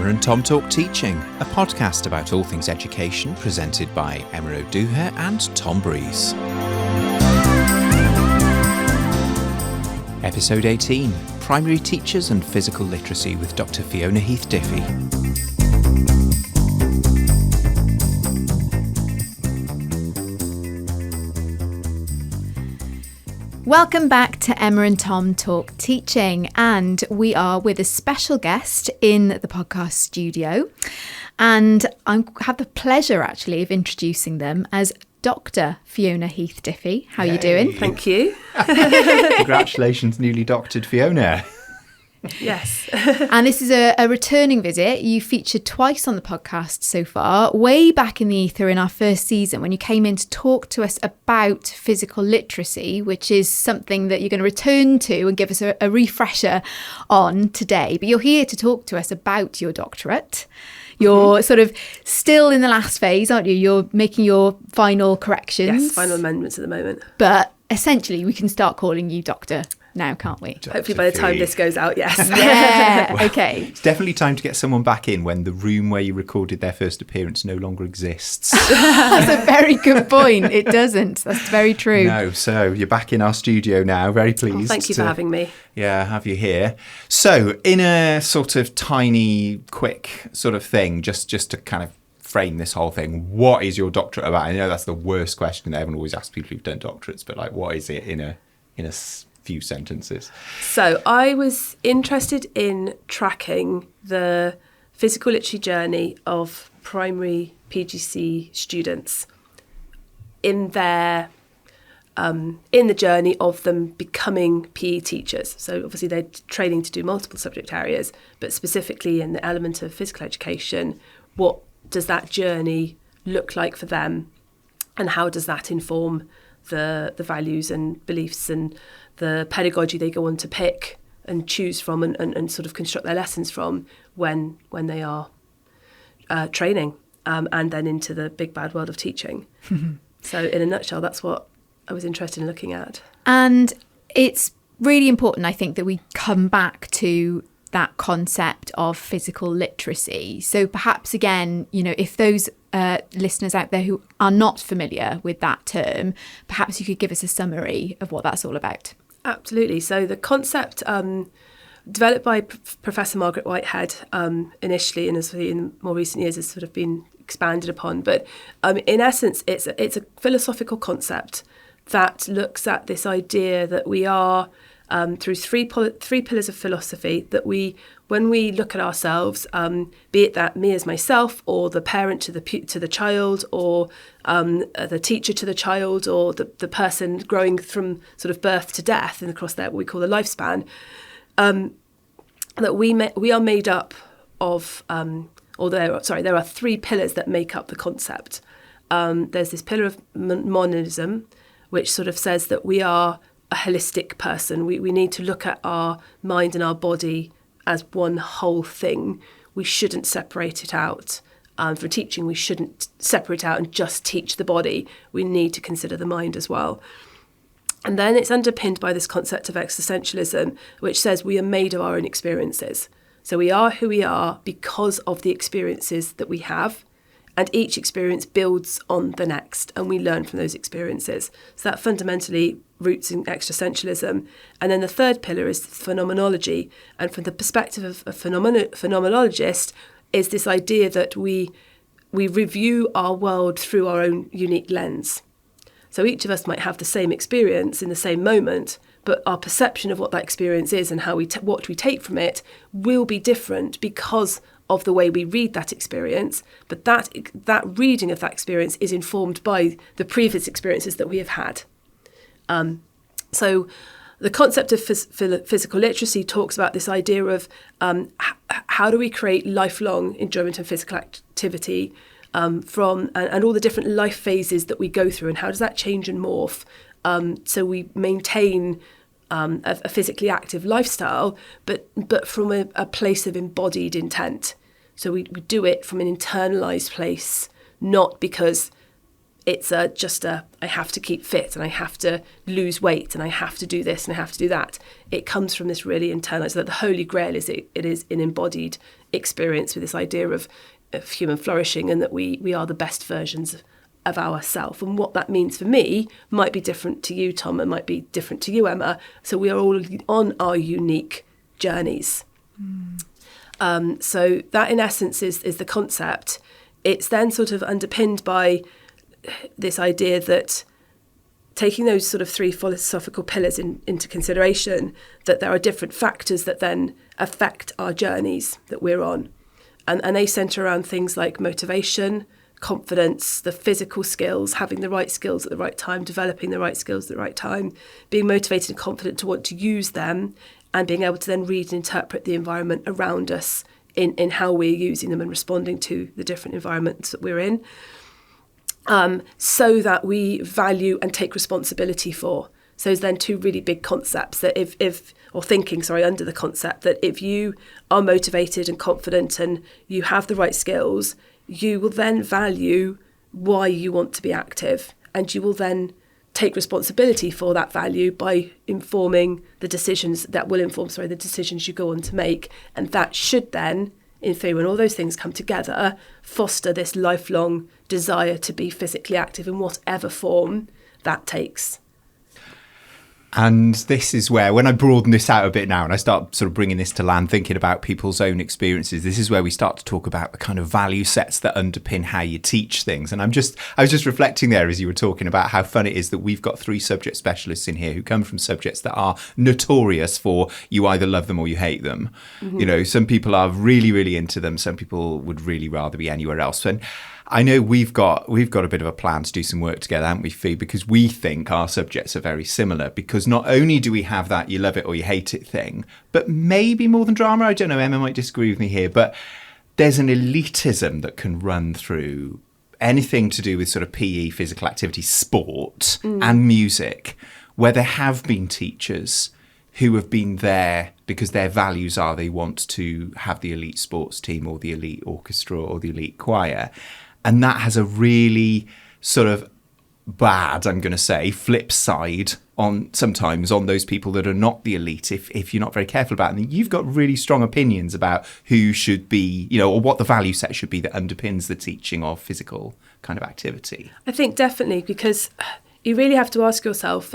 Emma and Tom Talk Teaching, a podcast about all things education presented by Emma O'Dooher and Tom Breeze. Episode 18, Primary Teachers and Physical Literacy with Dr Fiona Heath-Diffey. Welcome back to Emma and Tom Talk Teaching, and we are with a special guest in the podcast studio, and I have the pleasure actually of introducing them as Dr Fiona Heath-Diffey. How are you doing? Thank you. Congratulations, newly doctored Fiona. Yes. And this is a returning visit. You featured twice on the podcast so far, way back in the ether in our first season when you came in to talk to us about physical literacy, which is something that you're going to return to and give us a refresher on today. But you're here to talk to us about your doctorate. You're sort of still in the last phase, aren't you? You're making your final corrections. Yes, final amendments at the moment. But essentially, we can start calling you doctor now, can't we? Hopefully by the time this goes out, yes. Yeah, Well, okay. It's definitely time to get someone back in when the room where you recorded their first appearance no longer exists. That's a very good point. It doesn't. That's very true. No, so you're back in our studio now. Very pleased. Thank you for having me. Yeah, have you here. So in a sort of tiny, quick sort of thing, just to kind of frame this whole thing, what is your doctorate about? I know that's the worst question that everyone always asks people who've done doctorates, but like, what is it in a few sentences? So I was interested in tracking the physical literacy journey of primary PGC students in their in the journey of them becoming PE teachers. So obviously they're training to do multiple subject areas, but specifically in the element of physical education, what does that journey look like for them, and how does that inform the values and beliefs and the pedagogy they go on to pick and choose from and sort of construct their lessons from when they are training and then into the big bad world of teaching. So in a nutshell, that's what I was interested in looking at. And it's really important, I think, that we come back to that concept of physical literacy. So perhaps, again, you know, if those listeners out there who are not familiar with that term, perhaps you could give us a summary of what that's all about. Absolutely. So the concept developed by Professor Margaret Whitehead initially, and as in more recent years has sort of been expanded upon. But in essence, it's a philosophical concept that looks at this idea that we are, through three pillars of philosophy, that when we look at ourselves, be it that me as myself, or the parent to the child, or the teacher to the child, or the person growing from sort of birth to death and across that what we call the lifespan, that we are made up of, there are three pillars that make up the concept. There's this pillar of monism, which sort of says that we are a holistic person. We need to look at our mind and our body as one whole thing. We shouldn't separate it out. For teaching, we shouldn't separate out and just teach the body. We need to consider the mind as well. And then it's underpinned by this concept of existentialism, which says we are made of our own experiences. So we are who we are because of the experiences that we have, and each experience builds on the next, and we learn from those experiences. So that fundamentally roots in existentialism. And then the third pillar is phenomenology. And from the perspective of a phenomenologist, is this idea that we review our world through our own unique lens. So each of us might have the same experience in the same moment, but our perception of what that experience is and how what we take from it will be different because of the way we read that experience. But that reading of that experience is informed by the previous experiences that we have had. So the concept of physical literacy talks about this idea of how do we create lifelong enjoyment of physical activity from all the different life phases that we go through, and how does that change and morph so we maintain a physically active lifestyle, but from a place of embodied intent. So we do it from an internalized place, not because it's I have to keep fit and I have to lose weight and I have to do this and I have to do that. It comes from this really internalised, that the Holy Grail is it is an embodied experience with this idea of human flourishing, and that we are the best versions of ourselves. And what that means for me might be different to you, Tom, and might be different to you, Emma. So we are all on our unique journeys. So that in essence is the concept. It's then sort of underpinned by this idea that, taking those sort of three philosophical pillars into consideration, that there are different factors that then affect our journeys that we're on. And they centre around things like motivation, confidence, the physical skills, having the right skills at the right time, developing the right skills at the right time, being motivated and confident to want to use them, and being able to then read and interpret the environment around us in how we're using them and responding to the different environments that we're in. So that we value and take responsibility for. So there's then two really big concepts that under the concept that if you are motivated and confident and you have the right skills, you will then value why you want to be active, and you will then take responsibility for that value by informing the decisions the decisions you go on to make. And that should then, in theory, when all those things come together, foster this lifelong desire to be physically active in whatever form that takes. And this is where, when I broaden this out a bit now and I start sort of bringing this to land, thinking about people's own experiences, this is where we start to talk about the kind of value sets that underpin how you teach things. And I was just reflecting there as you were talking about how fun it is that we've got 3 subject specialists in here who come from subjects that are notorious for you either love them or you hate them. Mm-hmm. You know, some people are really, really into them. Some people would really rather be anywhere else. And I know we've got a bit of a plan to do some work together, haven't we, Fee? Because we think our subjects are very similar. Because not only do we have that you love it or you hate it thing, but maybe more than drama. I don't know, Emma might disagree with me here, but there's an elitism that can run through anything to do with sort of PE, physical activity, sport and music, where there have been teachers who have been there because their values are they want to have the elite sports team or the elite orchestra or the elite choir. And that has a really sort of bad, I'm going to say, flip side sometimes on those people that are not the elite if you're not very careful about it. And you've got really strong opinions about who should be, or what the value set should be that underpins the teaching of physical kind of activity. I think definitely, because you really have to ask yourself,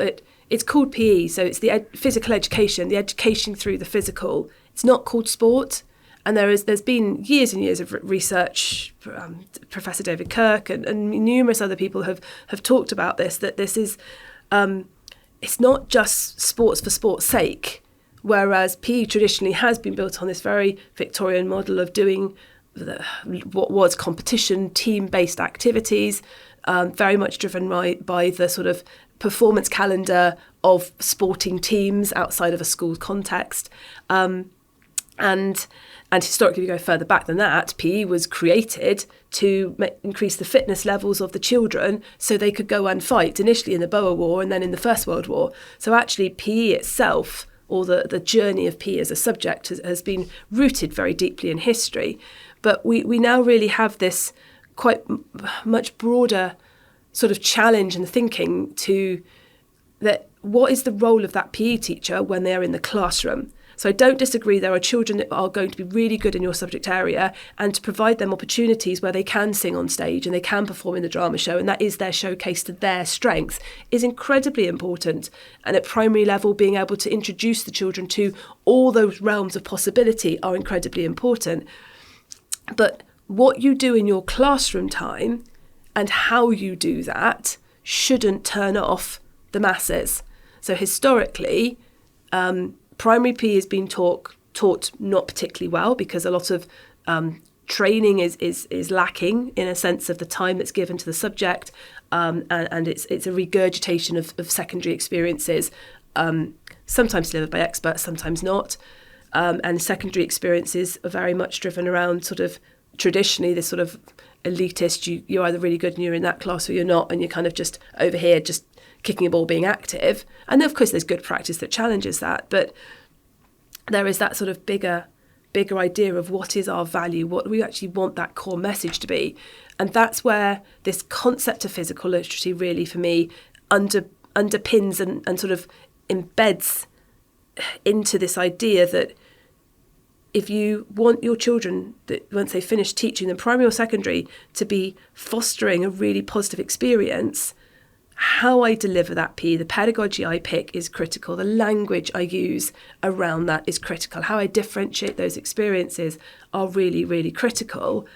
it's called PE, so it's the physical education, the education through the physical. It's not called sport. And there's been years and years of research, Professor David Kirk and numerous other people have talked about this, that this is, it's not just sports for sport's sake, whereas PE traditionally has been built on this very Victorian model of doing what was competition, team-based activities, very much driven by the sort of performance calendar of sporting teams outside of a school context. And historically, if you go further back than that, PE was created to increase the fitness levels of the children so they could go and fight, initially in the Boer War and then in the First World War. So actually, PE itself, or the journey of PE as a subject, has been rooted very deeply in history. But we now really have this quite much broader sort of challenge and thinking to that what is the role of that PE teacher when they're in the classroom? So I don't disagree. There are children that are going to be really good in your subject area, and to provide them opportunities where they can sing on stage and they can perform in the drama show, and that is their showcase to their strength, is incredibly important. And at primary level, being able to introduce the children to all those realms of possibility are incredibly important. But what you do in your classroom time and how you do that shouldn't turn off the masses. So historically, primary PE has been taught not particularly well, because a lot of training is lacking in a sense of the time that's given to the subject, and it's a regurgitation of secondary experiences, sometimes delivered by experts, sometimes not. And secondary experiences are very much driven around sort of traditionally this sort of elitist, you're either really good and you're in that class or you're not, and you're kind of just over here just kicking a ball, being active. And of course there's good practice that challenges that, but there is that sort of bigger bigger idea of what is our value, what do we actually want that core message to be. And that's where this concept of physical literacy really, for me, underpins and sort of embeds into this idea that if you want your children, that once they finish teaching them, primary or secondary, to be fostering a really positive experience, how I deliver that PE, the pedagogy I pick is critical. The language I use around that is critical. How I differentiate those experiences are really, really critical.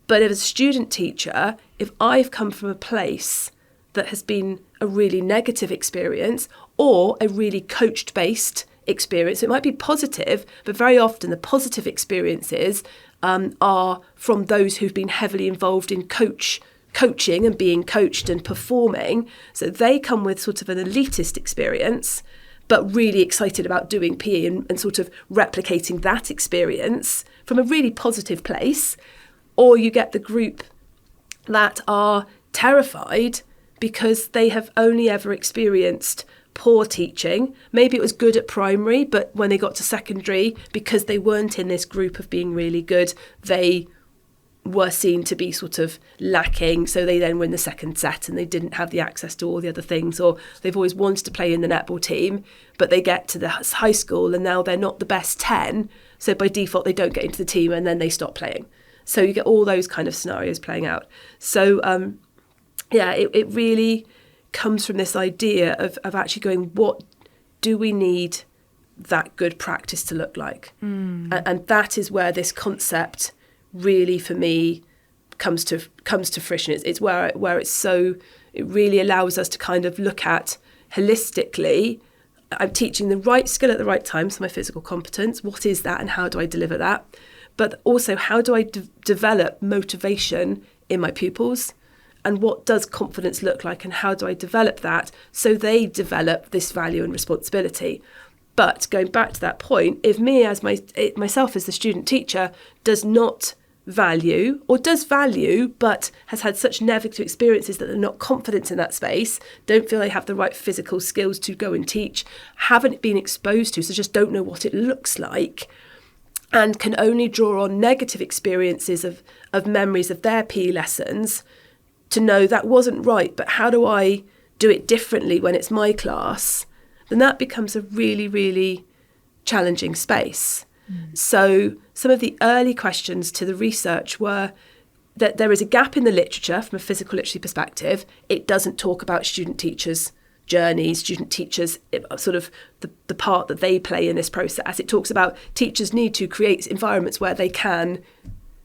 But as a student teacher, if I've come from a place that has been a really negative experience or a really coached-based experience, it might be positive, but very often the positive experiences are from those who've been heavily involved in coaching and being coached and performing. So they come with sort of an elitist experience, but really excited about doing PE and sort of replicating that experience from a really positive place. Or you get the group that are terrified because they have only ever experienced poor teaching. Maybe it was good at primary, but when they got to secondary, because they weren't in this group of being really good, they were seen to be sort of lacking. So they then win the second set and they didn't have the access to all the other things, or they've always wanted to play in the netball team, but they get to the high school and now they're not the best 10. So by default, they don't get into the team and then they stop playing. So you get all those kind of scenarios playing out. So it really comes from this idea of actually going, what do we need that good practice to look like? And that is where this concept really, for me, comes to fruition. It's where it really allows us to kind of look at holistically, I'm teaching the right skill at the right time, so my physical competence, what is that and how do I deliver that? But also, how do I develop motivation in my pupils? And what does confidence look like and how do I develop that so they develop this value and responsibility? But going back to that point, if me as myself as the student teacher does not value or does value but has had such negative experiences that they're not confident in that space, don't feel they have the right physical skills to go and teach, haven't been exposed to, so just don't know what it looks like, and can only draw on negative experiences of memories of their PE lessons to know that wasn't right, but how do I do it differently when it's my class, then that becomes a really, really challenging space. So some of the early questions to the research were that there is a gap in the literature from a physical literacy perspective. It doesn't talk about student teachers' journeys, student teachers, sort of the part that they play in this process. It talks about teachers need to create environments where they can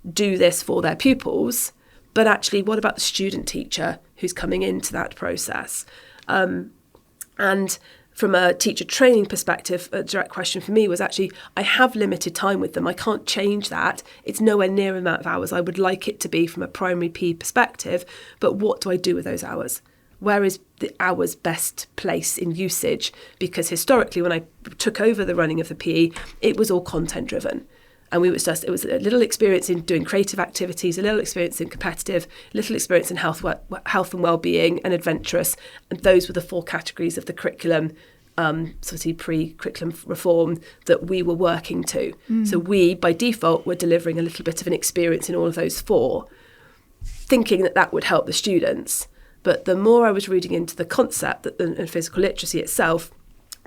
do this for their pupils. But actually, what about the student teacher who's coming into that process? And from a teacher training perspective, a direct question for me was actually, I have limited time with them. I can't change that. It's nowhere near the amount of hours I would like it to be from a primary PE perspective. But what do I do with those hours? Where is the hours best place in usage? Because historically, when I took over the running of the PE, it was all content driven. And it was a little experience in doing creative activities, a little experience in competitive, a little experience in health and well-being, and adventurous. And those were the 4 categories of the curriculum, sort of pre-curriculum reform that we were working to. So we, by default, were delivering a little bit of an experience in all of those 4, thinking that would help the students. But the more I was reading into the concept and physical literacy itself,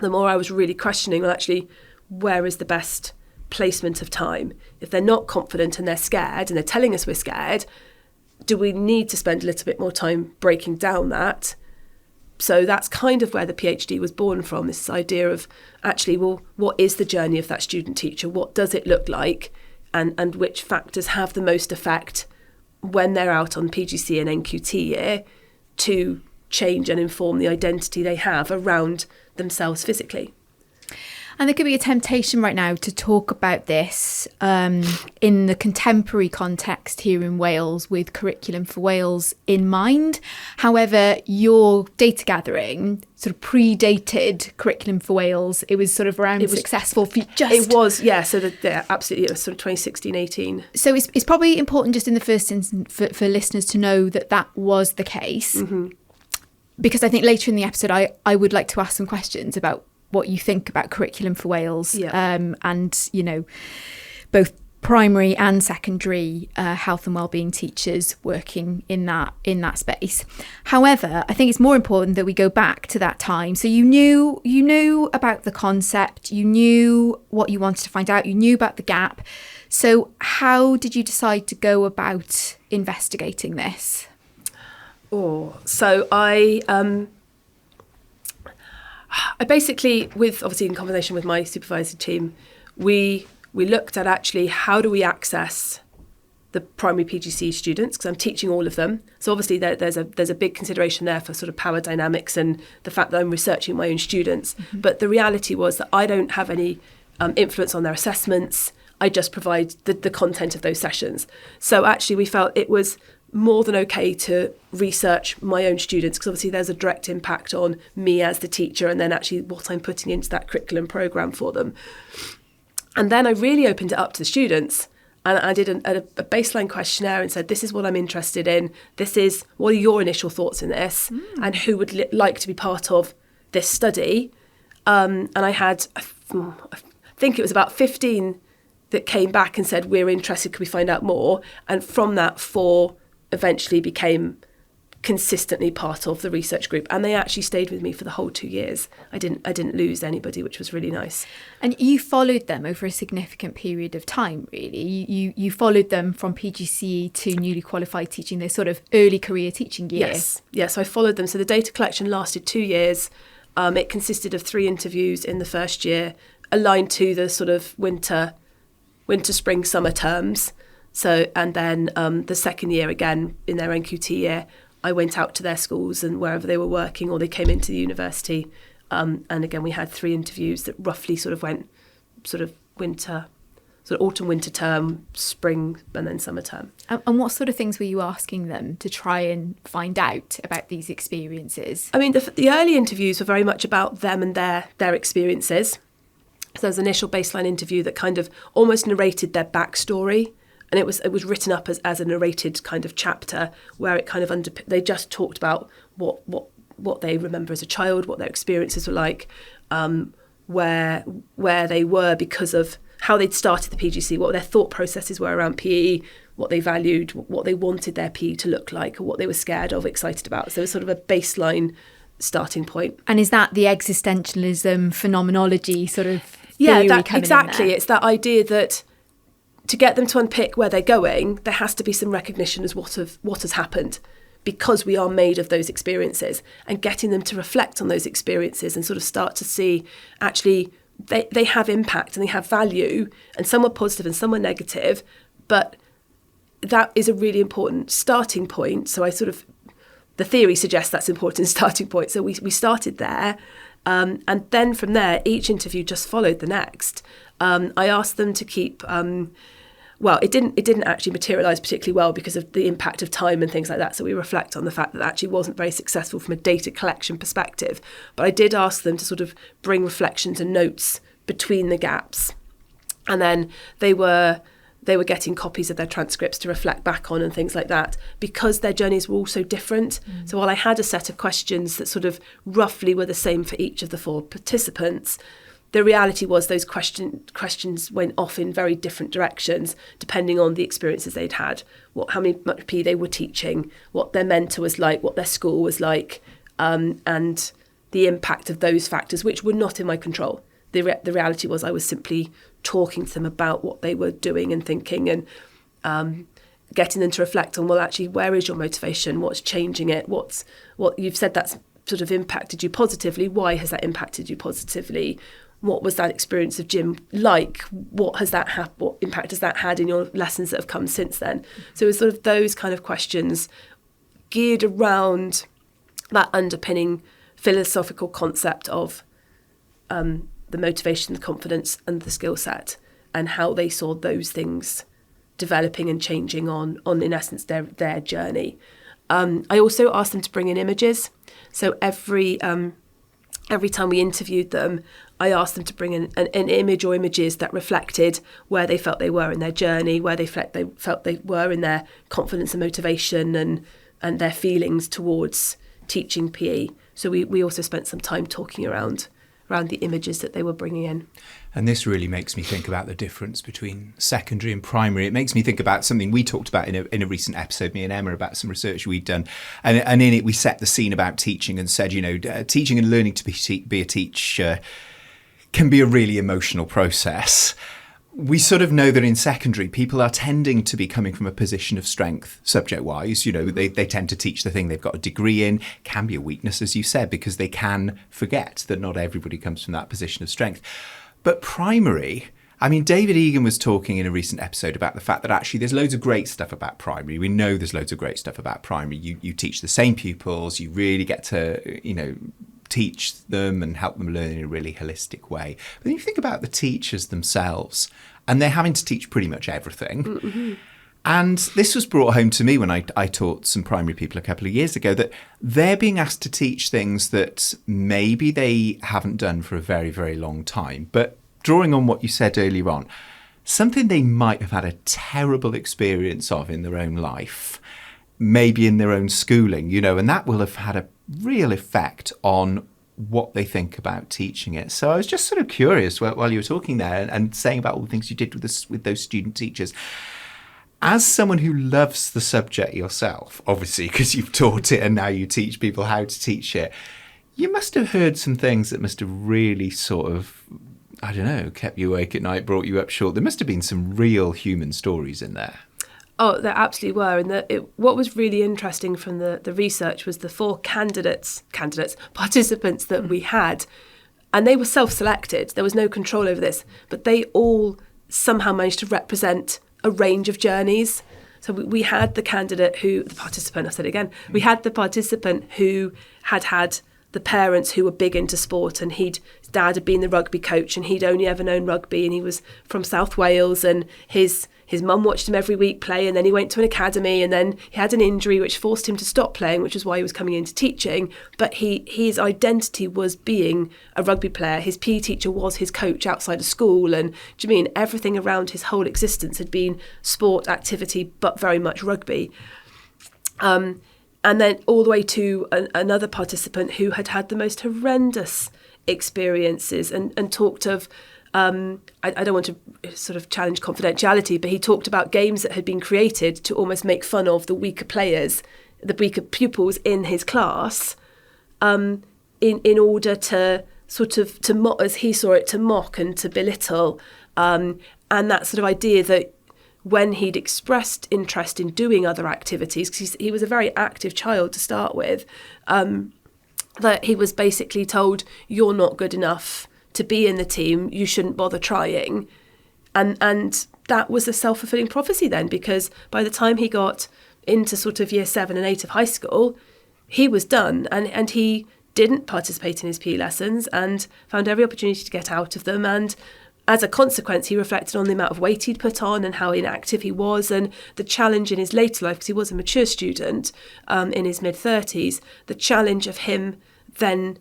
the more I was really questioning, well, actually, where is the best placement of time? If they're not confident and they're scared and they're telling us we're scared, do we need to spend a little bit more time breaking down that? So that's kind of where the PhD was born from, this idea of actually, well, what is the journey of that student teacher? What does it look like? And which factors have the most effect when they're out on PGC and NQT year to change and inform the identity they have around themselves physically? And there could be a temptation right now to talk about this in the contemporary context here in Wales with Curriculum for Wales in mind. However, your data gathering sort of predated Curriculum for Wales. It was sort of around successful for just... It was, yeah. So absolutely, it was sort of 2016, 18. So it's probably important just in the first instance for listeners to know that was the case. Mm-hmm. Because I think later in the episode, I would like to ask some questions about what you think about Curriculum for Wales, and both primary and secondary health and wellbeing teachers working in that space. However, I think it's more important that we go back to that time. So you knew about the concept, you knew what you wanted to find out, you knew about the gap. So how did you decide to go about investigating this? So I basically, obviously in combination with my supervisory team, we looked at actually how do we access the primary PGCE students, because I'm teaching all of them. So obviously there's a big consideration there for sort of power dynamics and the fact that I'm researching my own students. Mm-hmm. But the reality was that I don't have any influence on their assessments. I just provide the content of those sessions. So actually we felt it was more than okay to research my own students, because obviously there's a direct impact on me as the teacher and then actually what I'm putting into that curriculum programme for them. And then I really opened it up to the students, and I did a baseline questionnaire and said, this is what I'm interested in. What are your initial thoughts in this? And who would like to be part of this study? And I had, I think it was about 15 that came back and said, we're interested, could we find out more? And from that, 4 eventually became consistently part of the research group, and they actually stayed with me for the whole 2 years. I didn't lose anybody, which was really nice. And you followed them over a significant period of time, really. You followed them from PGCE to newly qualified teaching, their sort of early career teaching years. Yes, I followed them. So the data collection lasted 2 years. It consisted of 3 interviews in the first year, aligned to the sort of winter, spring, summer terms. So, and then the second year, again, in their NQT year, I went out to their schools and wherever they were working, or they came into the university. And again, we had 3 interviews that roughly sort of went sort of winter, sort of autumn, winter term, spring, and then summer term. And what sort of things were you asking them to try and find out about these experiences? I mean, the early interviews were very much about them and their experiences. So there's an initial baseline interview that kind of almost narrated their backstory. And it was written up as a narrated kind of chapter where it kind of they just talked about what they remember as a child, what their experiences were like, where they were because of how they'd started the PGC, what their thought processes were around PE, what they valued, what they wanted their PE to look like, or what they were scared of, excited about. So it was sort of a baseline starting point. And is that the existentialism phenomenology sort of theory exactly. It's that idea that to get them to unpick where they're going, there has to be some recognition as what has happened, because we are made of those experiences, and getting them to reflect on those experiences and sort of start to see actually they have impact and they have value, and some are positive and some are negative, but that is a really important starting point. So the theory suggests that's an important starting point. So we started there, and then from there, each interview just followed the next. I asked them to keep, it didn't actually materialise particularly well because of the impact of time and things like that. So we reflect on the fact that actually wasn't very successful from a data collection perspective. But I did ask them to sort of bring reflections and notes between the gaps. And then they were getting copies of their transcripts to reflect back on and things like that, because their journeys were all so different. So while I had a set of questions that sort of roughly were the same for each of the 4 participants, the reality was those questions went off in very different directions depending on the experiences they'd had, how much PE they were teaching, what their mentor was like, what their school was like, and the impact of those factors, which were not in my control. The reality was I was simply talking to them about what they were doing and thinking, and getting them to reflect on, well, actually, where is your motivation? What's changing it? What you've said that's sort of impacted you positively. Why has that impacted you positively? What was that experience of gym like? What impact has that had in your lessons that have come since then? So it was sort of those kind of questions geared around that underpinning philosophical concept of the motivation, the confidence and the skill set, and how they saw those things developing and changing on in essence, their journey. I also asked them to bring in images. So every time we interviewed them, I asked them to bring in an image or images that reflected where they felt they were in their journey, where they felt they were in their confidence and motivation and their feelings towards teaching PE. So we also spent some time talking around around the images that they were bringing in. And this really makes me think about the difference between secondary and primary. It makes me think about something we talked about in a recent episode, me and Emma, about some research we'd done. And in it, we set the scene about teaching and said, teaching and learning to be a teacher can be a really emotional process. We sort of know that in secondary, people are tending to be coming from a position of strength, subject-wise. They tend to teach the thing they've got a degree in. Can be a weakness, as you said, because they can forget that not everybody comes from that position of strength. But primary, David Egan was talking in a recent episode about the fact that actually there's loads of great stuff about primary. We know there's loads of great stuff about primary. You teach the same pupils. You really get to, teach them and help them learn in a really holistic way. But then you think about the teachers themselves, and they're having to teach pretty much everything. Mm-hmm. And this was brought home to me when I taught some primary people a couple of years ago, that they're being asked to teach things that maybe they haven't done for a very, very long time. But drawing on what you said earlier on, something they might have had a terrible experience of in their own life, maybe in their own schooling, and that will have had a real effect on what they think about teaching it. So I was just sort of curious while you were talking there and saying about all the things you did with those student teachers. As someone who loves the subject yourself, obviously, because you've taught it and now you teach people how to teach it, you must have heard some things that must have really sort of, kept you awake at night, brought you up short. There must have been some real human stories in there. Oh, there absolutely were. And what was really interesting from the research was the 4 participants that we had, and they were self-selected. There was no control over this, but they all somehow managed to represent a range of journeys. So we had the participant who had the parents who were big into sport, and his dad had been the rugby coach, and he'd only ever known rugby, and he was from South Wales, and his mum watched him every week play, and then he went to an academy, and then he had an injury which forced him to stop playing, which is why he was coming into teaching. But his identity was being a rugby player. His PE teacher was his coach outside of school, and everything around his whole existence had been sport, activity, but very much rugby. And then all the way to another participant who had the most horrendous experiences and talked of, I don't want to sort of challenge confidentiality, but he talked about games that had been created to almost make fun of the weaker players, the weaker pupils in his class, in order to sort of, as he saw it, to mock and to belittle. And that sort of idea that when he'd expressed interest in doing other activities, because he was a very active child to start with, that he was basically told, you're not good enough to be in the team, you shouldn't bother trying. And that was a self-fulfilling prophecy then, because by the time he got into sort of year 7 and 8 of high school, he was done, and he didn't participate in his PE lessons and found every opportunity to get out of them. And as a consequence, he reflected on the amount of weight he'd put on and how inactive he was, and the challenge in his later life, because he was a mature student in his mid-30s, the challenge of him then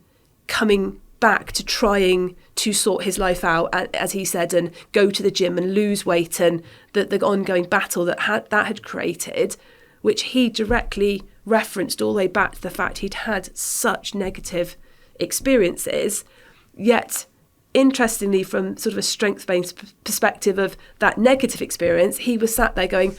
coming back to trying to sort his life out, as he said, and go to the gym and lose weight, and the ongoing battle that had created, which he directly referenced all the way back to the fact he'd had such negative experiences. Yet, interestingly, from sort of a strength-based perspective of that negative experience, he was sat there going,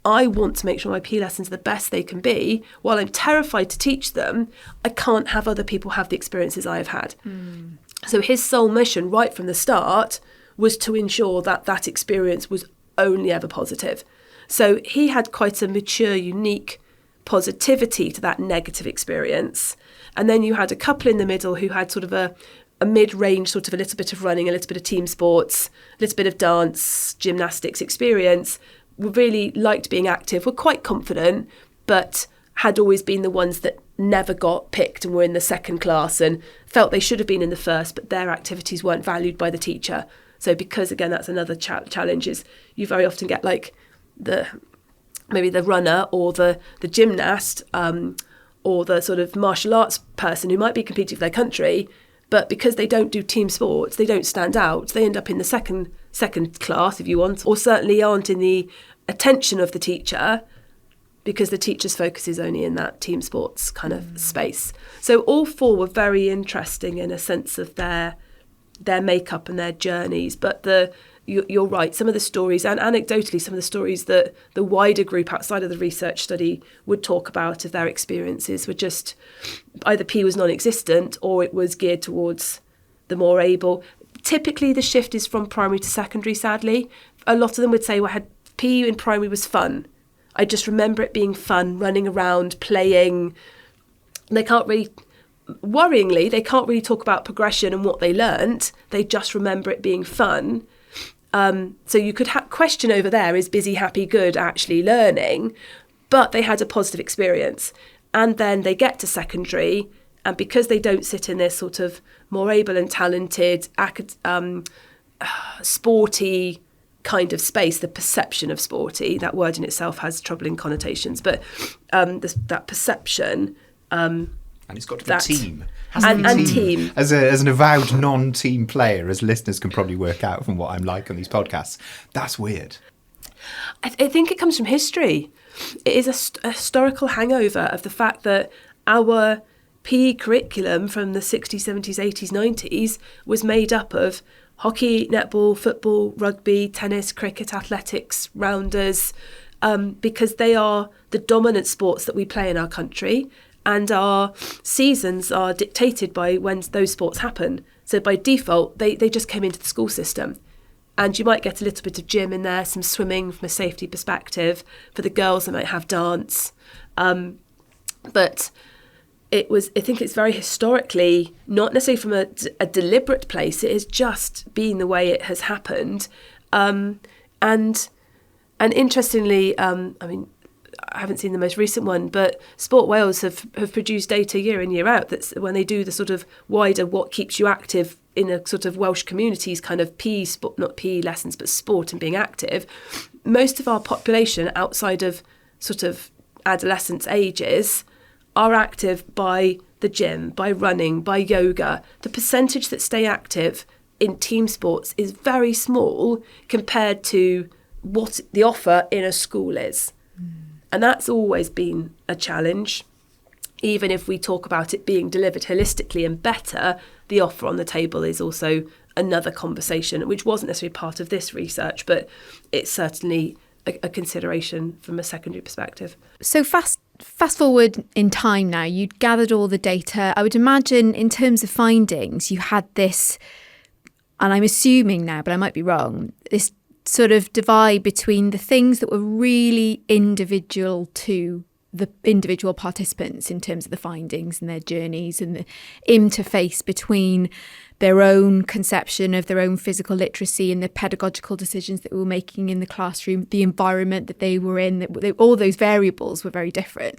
I want to make sure my PE lessons are the best they can be. While I'm terrified to teach them, I can't have other people have the experiences I have had. Mm. So his sole mission right from the start was to ensure that that experience was only ever positive. So he had quite a mature, unique positivity to that negative experience. And then you had a couple in the middle who had sort of a mid-range, sort of a little bit of running, a little bit of team sports, a little bit of dance, gymnastics experience, really liked being active, were quite confident, but had always been the ones that never got picked and were in the second class and felt they should have been in the first, but their activities weren't valued by the teacher. So because, again, that's another challenge, is you very often get like maybe the runner or the gymnast or the sort of martial arts person who might be competing for their country, but because they don't do team sports, they don't stand out, they end up in the second class, if you want, or certainly aren't in the attention of the teacher, because the teacher's focus is only in that team sports kind of space. So all 4 were very interesting in a sense of their their makeup and their journeys. But you're right, some of the stories, and anecdotally some of the stories that the wider group outside of the research study would talk about of their experiences were just either PE was non-existent or it was geared towards the more able. Typically the shift is from primary to secondary, sadly. A lot of them would say, well, I had PE in primary was fun. I just remember it being fun, running around, playing. They can't really, worryingly, they can't really talk about progression and what they learnt. They just remember it being fun. So you could question over there, is busy, happy, good actually learning? But they had a positive experience. And then they get to secondary, and because they don't sit in this sort of more able and talented, sporty kind of space, the perception of sporty, that word in itself has troubling connotations, but that perception... and it's got to be team. And team. As an avowed non-team player, as listeners can probably work out from what I'm like on these podcasts, that's weird. I think it comes from history. It is a historical hangover of the fact that our PE curriculum from the 60s, 70s, 80s, 90s was made up of hockey, netball, football, rugby, tennis, cricket, athletics, rounders, because they are the dominant sports that we play in our country. And our seasons are dictated by when those sports happen. So by default, they just came into the school system. And you might get a little bit of gym in there, some swimming from a safety perspective. For the girls, they might have dance. But I think it's very historically, not necessarily from a deliberate place, it has just been the way it has happened. And interestingly, I haven't seen the most recent one, but Sport Wales have produced data year in, year out that's when they do the sort of wider what keeps you active in a sort of Welsh communities kind of PE, sport, not PE lessons, but sport and being active. Most of our population outside of sort of adolescence ages are active by the gym, by running, by yoga. The percentage that stay active in team sports is very small compared to what the offer in a school is. And that's always been a challenge. Even if we talk about it being delivered holistically and better, the offer on the table is also another conversation, which wasn't necessarily part of this research, but it's certainly a consideration from a secondary perspective. So fast forward in time now, you'd gathered all the data. I would imagine in terms of findings, you had this, and I'm assuming now, but I might be wrong, this sort of divide between the things that were really individual to the individual participants in terms of the findings and their journeys, and the interface between their own conception of their own physical literacy and the pedagogical decisions that we were making in the classroom, the environment that they were in, all those variables were very different.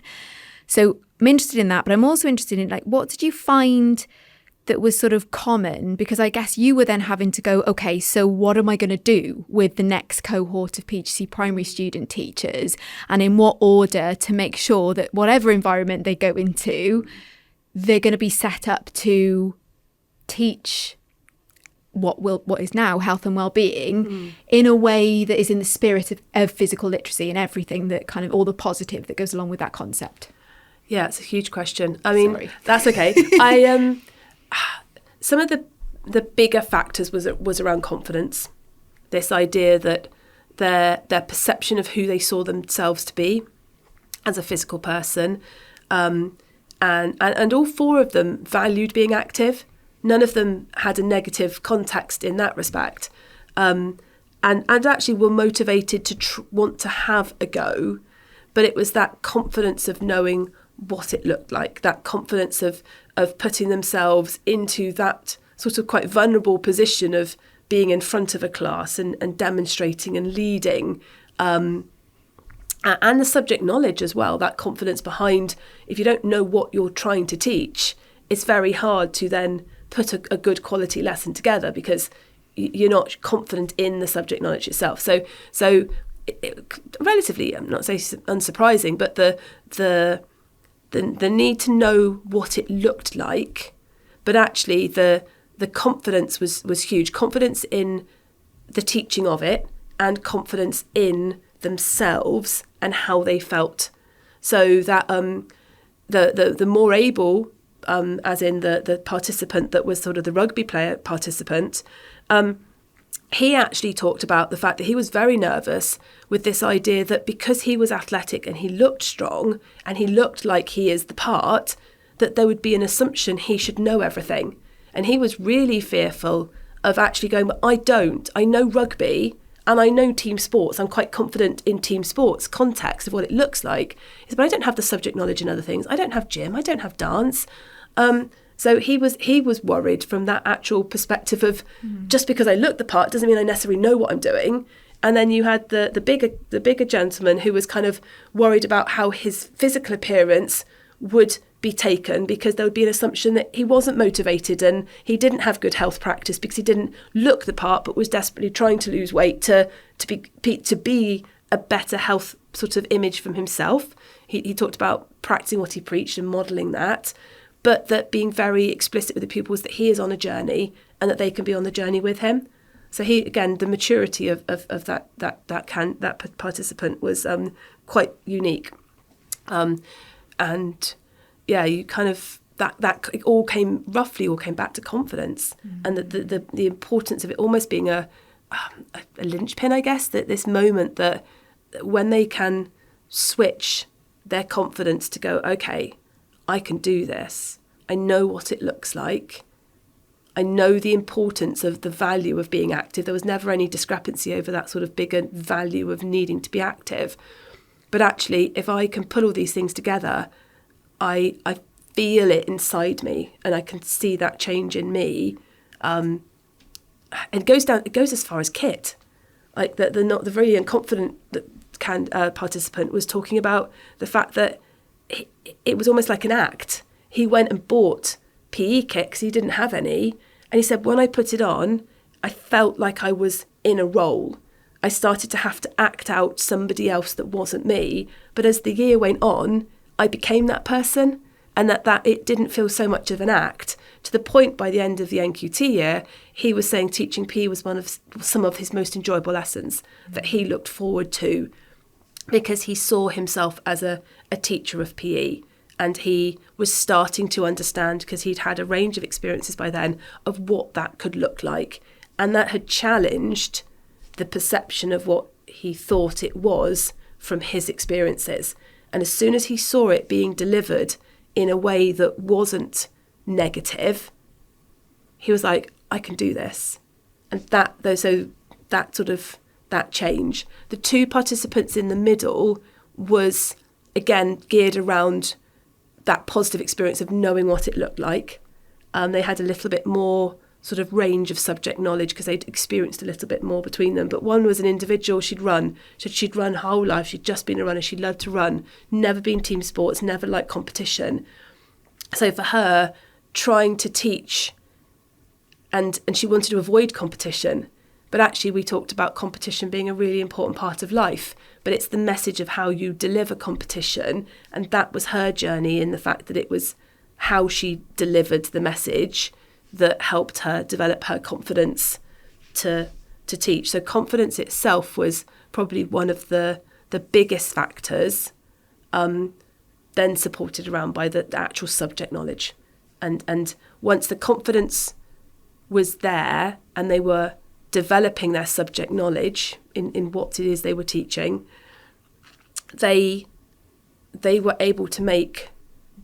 So I'm interested in that, but I'm also interested in, like, what did you find that was sort of common? Because I guess you were then having to go, okay, so what am I going to do with the next cohort of PGC primary student teachers, and in what order to make sure that whatever environment they go into, they're going to be set up to teach what is now health and well-being in a way that is in the spirit of physical literacy and everything that kind of all the positive that goes along with that concept. Yeah, it's a huge question. I mean, Sorry. That's okay. Some of the bigger factors was around confidence. This idea that their perception of who they saw themselves to be as a physical person, and all four of them valued being active. None of them had a negative context in that respect, and actually were motivated to want to have a go. But it was that confidence of knowing what it looked like, that confidence of putting themselves into that sort of quite vulnerable position of being in front of a class and demonstrating and leading, and the subject knowledge as well, that confidence behind. If you don't know what you're trying to teach, it's very hard to then put a good quality lesson together because you're not confident in the subject knowledge itself. So relatively, I'm not saying unsurprising, but the need to know what it looked like, but actually the confidence was huge. Confidence in the teaching of it and confidence in themselves and how they felt. So that the more able as in the participant that was sort of the rugby player participant, he actually talked about the fact that he was very nervous with this idea that because he was athletic and he looked strong and he looked like he is the part, that there would be an assumption he should know everything. And he was really fearful of actually going, but I don't. I know rugby and I know team sports. I'm quite confident in team sports context of what it looks like. But I don't have the subject knowledge in other things. I don't have gym. I don't have dance. So he was worried from that actual perspective of just because I look the part doesn't mean I necessarily know what I'm doing. And then you had the bigger gentleman who was kind of worried about how his physical appearance would be taken, because there would be an assumption that he wasn't motivated and he didn't have good health practice because he didn't look the part but was desperately trying to lose weight to be a better health sort of image from himself. He talked about practicing what he preached and modelling that, but that being very explicit with the pupils that he is on a journey and that they can be on the journey with him. So he, again, the maturity of that participant was quite unique. And yeah, you kind of that it all came back to confidence, and the importance of it almost being a linchpin, I guess, that this moment that when they can switch their confidence to go, okay, I can do this. I know what it looks like. I know the importance of the value of being active. There was never any discrepancy over that sort of bigger value of needing to be active. But actually, if I can put all these things together, I feel it inside me, and I can see that change in me. And it goes as far as Kit, like the very unconfident participant was talking about the fact that it was almost like an act. He went and bought PE kits. He didn't have any, and he said when I put it on, I felt like I was in a role. I started to have to act out somebody else that wasn't me. But as the year went on, I became that person, and that it didn't feel so much of an act, to the point by the end of the NQT year, he was saying teaching PE was some of his most enjoyable lessons that he looked forward to, because he saw himself as a teacher of PE, and he was starting to understand, because he'd had a range of experiences by then, of what that could look like. And that had challenged the perception of what he thought it was from his experiences. And as soon as he saw it being delivered in a way that wasn't negative, he was like, I can do this. And that change. The two participants in the middle was, again, geared around that positive experience of knowing what it looked like. They had a little bit more sort of range of subject knowledge because they'd experienced a little bit more between them. But one was an individual. She'd run her whole life. She'd just been a runner. She loved to run, never been team sports, never liked competition. So for her, trying to teach, and she wanted to avoid competition. But actually we talked about competition being a really important part of life, but it's the message of how you deliver competition. And that was her journey, in the fact that it was how she delivered the message that helped her develop her confidence to teach. So confidence itself was probably one of the biggest factors, then supported around by the actual subject knowledge. And once the confidence was there and they were developing their subject knowledge in what it is they were teaching, they were able to make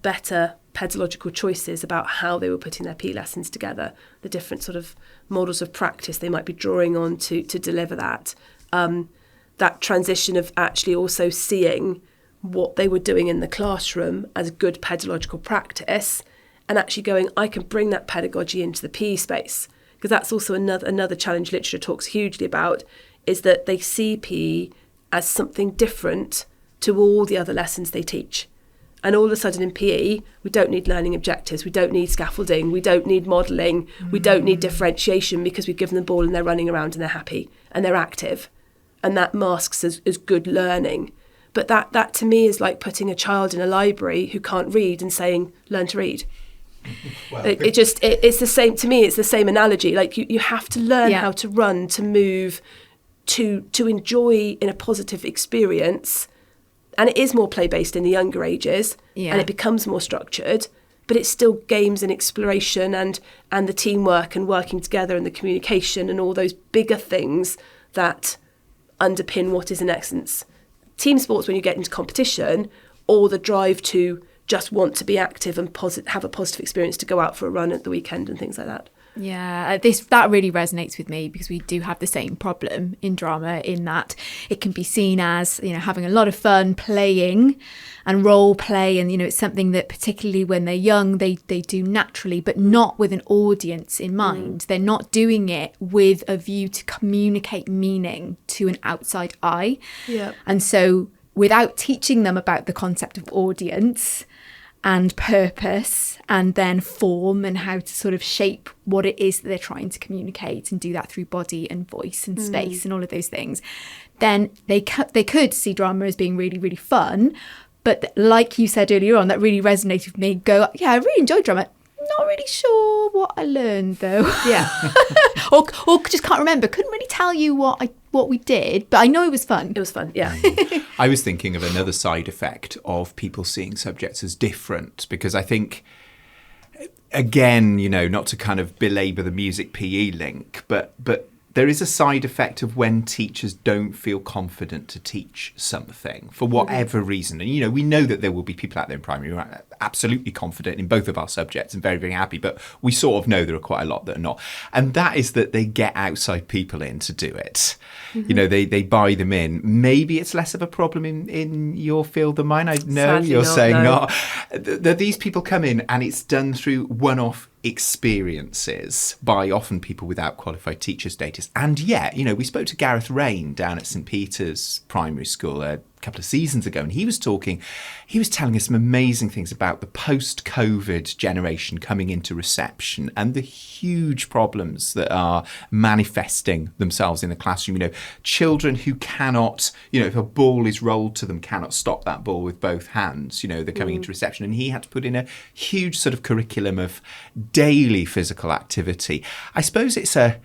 better pedagogical choices about how they were putting their PE lessons together, the different sort of models of practice they might be drawing on to deliver that. That transition of actually also seeing what they were doing in the classroom as good pedagogical practice, and actually going, I can bring that pedagogy into the PE space. Because that's also another challenge literature talks hugely about, is that they see PE as something different to all the other lessons they teach. And all of a sudden in PE, we don't need learning objectives, we don't need scaffolding, we don't need modelling, we don't need differentiation, because we've given them the ball and they're running around and they're happy and they're active. And that masks as good learning. But that to me is like putting a child in a library who can't read and saying, learn to read. Well, it's the same, to me, it's the same analogy. Like you have to learn how to run, to move, to enjoy in a positive experience. And it is more play-based in the younger ages, and it becomes more structured. but it's still games and exploration and the teamwork and working together and the communication and all those bigger things that underpin what is in essence team sports when you get into competition, or the drive to just want to be active and have a positive experience to go out for a run at the weekend and things like that. Yeah, that really resonates with me, because we do have the same problem in drama, in that it can be seen as, you know, having a lot of fun playing and role play, and, you know, it's something that particularly when they're young they do naturally, but not with an audience in mind. They're not doing it with a view to communicate meaning to an outside eye. Yeah. And so without teaching them about the concept of audience and purpose and then form and how to sort of shape what it is that they're trying to communicate, and do that through body and voice and space and all of those things, then they could see drama as being really, really fun. But like you said earlier on, that really resonated with me. Go, yeah, I really enjoyed drama. Not really sure what I learned though. Yeah. or just can't remember. Couldn't really tell you what we did, but I know it was fun. It was fun, yeah. I was thinking of another side effect of people seeing subjects as different, because I think, again, you know, not to kind of belabor the music PE link, but there is a side effect of when teachers don't feel confident to teach something for whatever reason. And, you know, we know that there will be people out there in primary who are absolutely confident in both of our subjects and very, very happy, but we sort of know there are quite a lot that are not. And that is that they get outside people in to do it. You know, they buy them in. Maybe it's less of a problem in your field than mine. I know Sadly you're not, saying no. not. That these people come in and it's done through one-off experiences by often people without qualified teacher status. And yet, you know, we spoke to Gareth Rain down at St Peter's Primary School a couple of seasons ago, and he was telling us some amazing things about the post-COVID generation coming into reception and the huge problems that are manifesting themselves in the classroom. You know, children who cannot, you know, if a ball is rolled to them, cannot stop that ball with both hands. You know, they're coming into reception, and he had to put in a huge sort of curriculum of daily physical activity. I suppose it's a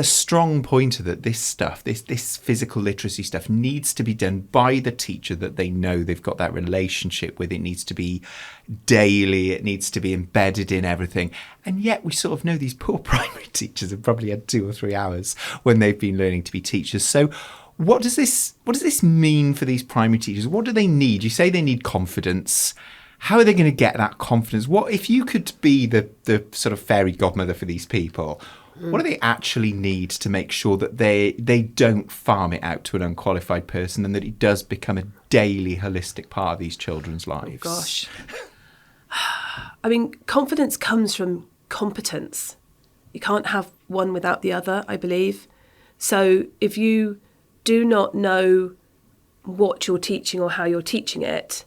strong pointer that this stuff, this physical literacy stuff, needs to be done by the teacher that they know they've got that relationship with. It needs to be daily. It needs to be embedded in everything. And yet we sort of know these poor primary teachers have probably had 2 or 3 hours when they've been learning to be teachers. So what does this mean for these primary teachers? What do they need? You say they need confidence. How are they going to get that confidence? What if you could be the sort of fairy godmother for these people? What do they actually need to make sure that they don't farm it out to an unqualified person, and that it does become a daily holistic part of these children's lives? Oh, gosh. I mean, confidence comes from competence. You can't have one without the other, I believe. So if you do not know what you're teaching or how you're teaching it,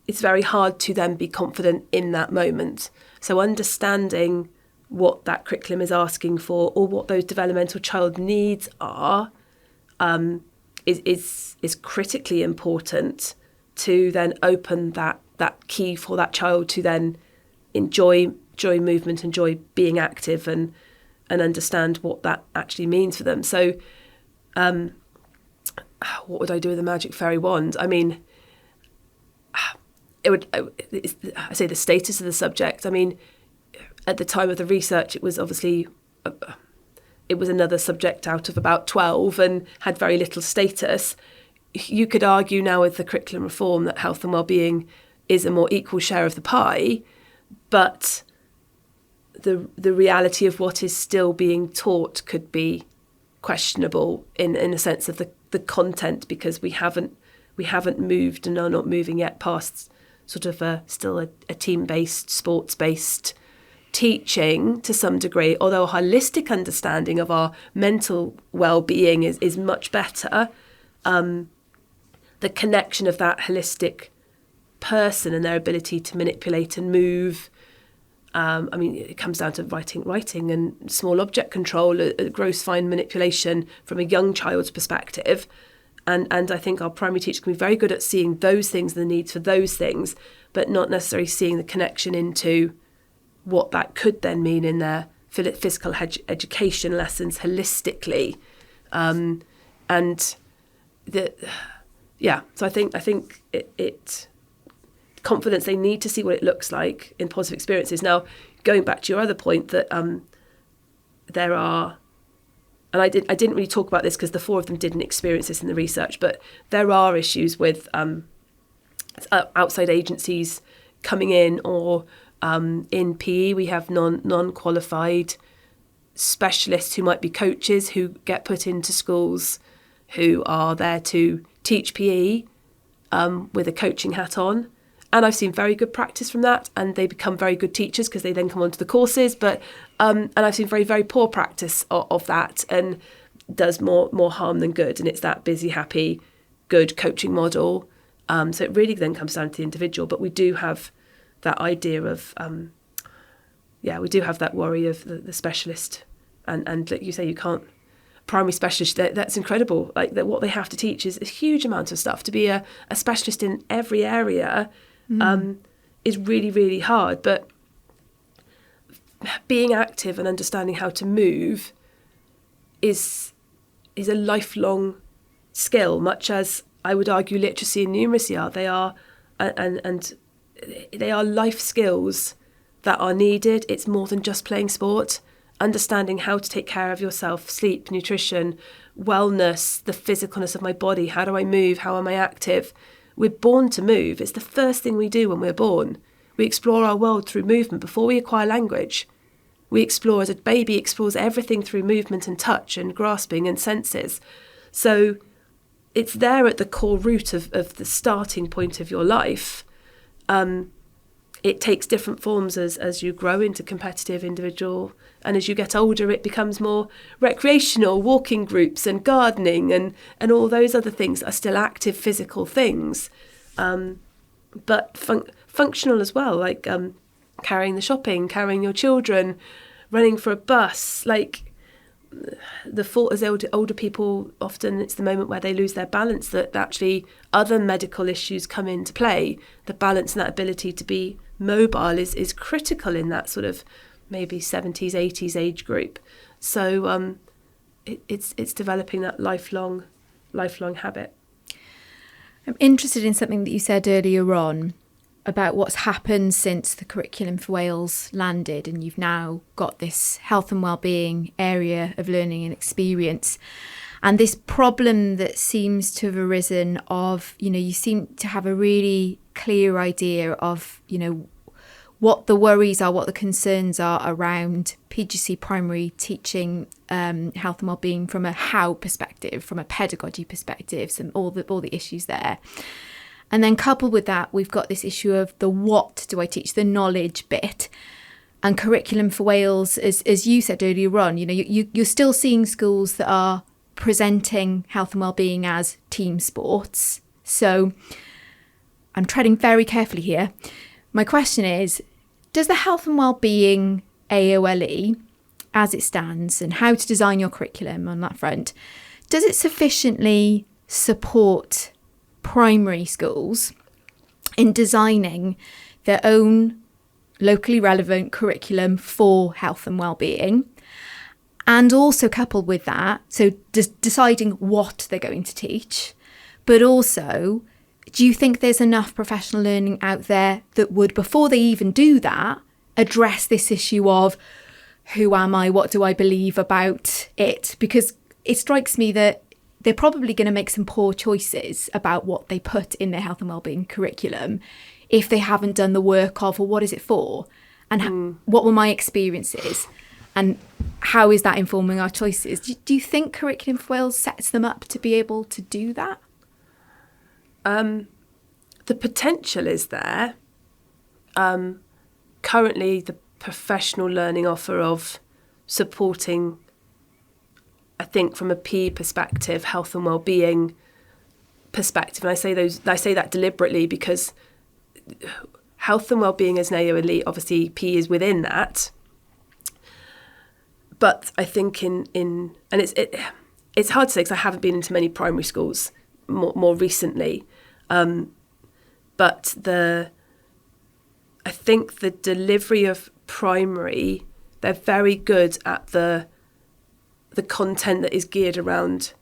it's very hard to then be confident in that moment. So understanding what that curriculum is asking for, or what those developmental child needs are, is critically important to then open that key for that child to then enjoy movement, enjoy being active, and understand what that actually means for them. So, what would I do with a magic fairy wand? I mean, I say the status of the subject. I mean, at the time of the research, it was obviously it was another subject out of about 12 and had very little status. You could argue now with the curriculum reform that health and well-being is a more equal share of the pie, but the reality of what is still being taught could be questionable in a sense of the content, because we haven't moved and are not moving yet past sort of still a team-based, sports-based teaching to some degree, although a holistic understanding of our mental well-being is much better. The connection of that holistic person and their ability to manipulate and move, I mean, it comes down to writing and small object control, gross fine manipulation from a young child's perspective. And I think our primary teachers can be very good at seeing those things and the needs for those things, but not necessarily seeing the connection into what that could then mean in their physical education lessons holistically. So I think it confidence. They need to see what it looks like in positive experiences. Now, going back to your other point, that there are, and I didn't really talk about this because the 4 of them didn't experience this in the research, but there are issues with outside agencies coming in, or in PE we have non-qualified specialists who might be coaches who get put into schools who are there to teach PE with a coaching hat on. And I've seen very good practice from that, and they become very good teachers because they then come onto the courses. But and I've seen very, very poor practice of that, and does more harm than good. And it's that busy, happy, good coaching model. So it really then comes down to the individual. But we do have that idea of, we do have that worry of the specialist. And like you say, you can't, primary specialist, that's incredible. Like that, what they have to teach is a huge amount of stuff. To be a specialist in every area is really, really hard. But being active and understanding how to move is a lifelong skill, much as I would argue literacy and numeracy are. They are, and they are life skills that are needed. It's more than just playing sport. Understanding how to take care of yourself, sleep, nutrition, wellness, the physicalness of my body. How do I move? How am I active? We're born to move. It's the first thing we do when we're born. We explore our world through movement before we acquire language. We explore, as a baby explores everything through movement and touch and grasping and senses. So it's there at the core root of the starting point of your life. It takes different forms as you grow into competitive individual, and as you get older it becomes more recreational, walking groups and gardening and all those other things are still active physical things, but functional as well, like carrying the shopping, carrying your children, running for a bus. Like the fault as older people, often it's the moment where they lose their balance that actually other medical issues come into play. The balance and that ability to be mobile is critical in that sort of maybe 70s, 80s age group. So it's developing that lifelong habit. I'm interested in something that you said earlier on about what's happened since the curriculum for Wales landed, and you've now got this health and wellbeing area of learning and experience, and this problem that seems to have arisen of, you seem to have a really clear idea of, what the worries are, what the concerns are around PGC primary teaching health and wellbeing from a how perspective, from a pedagogy perspective, all the issues there. And then coupled with that, we've got this issue of the what do I teach, the knowledge bit. And Curriculum for Wales, as you said earlier on, you're still seeing schools that are presenting health and wellbeing as team sports. So I'm treading very carefully here. My question is, does the health and wellbeing AOLE, as it stands, and how to design your curriculum on that front, does it sufficiently support primary schools in designing their own locally relevant curriculum for health and wellbeing? And also coupled with that, so deciding what they're going to teach, but also, do you think there's enough professional learning out there that would, before they even do that, address this issue of who am I, what do I believe about it? Because it strikes me that they're probably going to make some poor choices about what they put in their health and wellbeing curriculum if they haven't done the work of, well, what is it for? And what were my experiences? And how is that informing our choices? Do you think Curriculum for Wales sets them up to be able to do that? The potential is there. Currently, the professional learning offer of supporting, I think, from a PE perspective, health and wellbeing perspective, and I say that deliberately because health and wellbeing as an AOLE, obviously PE is within that. But I think and it's hard to say because I haven't been into many primary schools more recently. But I think the delivery of primary, they're very good at the content that is geared around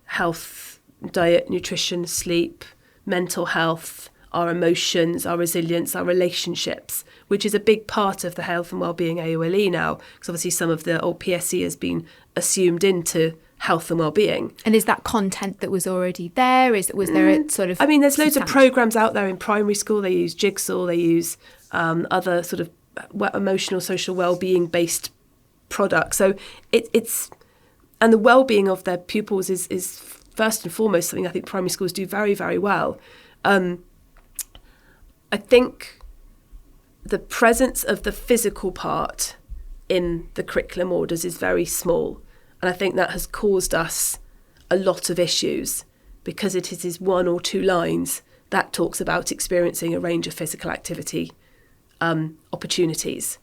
health, diet, nutrition, sleep, mental health, our emotions, our resilience, our relationships, which is a big part of the health and wellbeing AOLE now, because obviously some of the old PSE has been assumed into health and wellbeing. And is that content that was already there? Was there a sort of... I mean, there's loads of programmes out there in primary school. They use Jigsaw, they use other sort of emotional, social wellbeing based products. So it's... And the well-being of their pupils is first and foremost something I think primary schools do very, very well. I think the presence of the physical part in the curriculum orders is very small. And I think that has caused us a lot of issues because it is 1 or 2 lines that talks about experiencing a range of physical activity opportunities.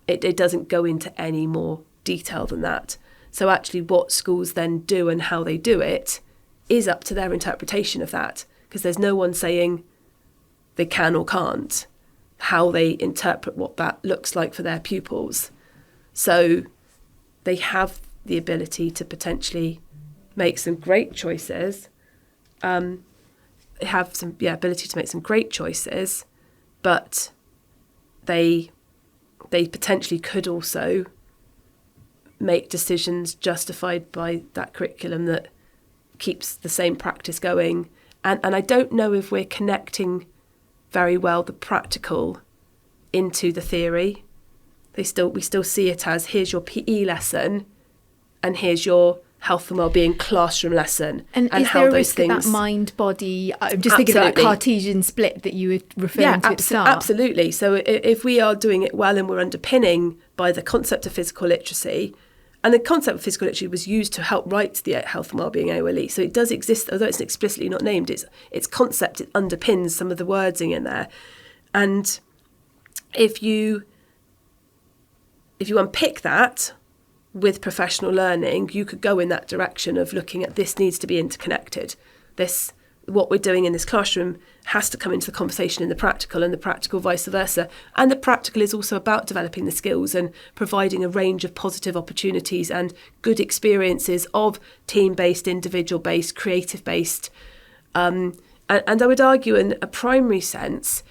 It doesn't go into any more detail than that. So actually what schools then do and how they do it is up to their interpretation of that, because there's no one saying they can or can't, how they interpret what that looks like for their pupils. So they have the ability to potentially make some great choices, have some ability to make some great choices, but they potentially could also make decisions justified by that curriculum that keeps the same practice going. And I don't know if we're connecting very well the practical into the theory. We still see it as, here's your PE lesson and here's your health and wellbeing classroom lesson. And is how there a those risk things... of that mind-body... I'm just thinking about that Cartesian split that you were referring to at the start. Absolutely. So if we are doing it well and we're underpinning by the concept of physical literacy, and the concept of physical literacy was used to help write the health and wellbeing AOLE. So it does exist, although it's explicitly not named, its concept, it underpins some of the wording in there. And if you unpick that with professional learning, you could go in that direction of looking at this needs to be interconnected. What we're doing in this classroom has to come into the conversation in the practical, and the practical vice versa. And the practical is also about developing the skills and providing a range of positive opportunities and good experiences of team-based, individual-based, creative-based. And I would argue in a primary sense,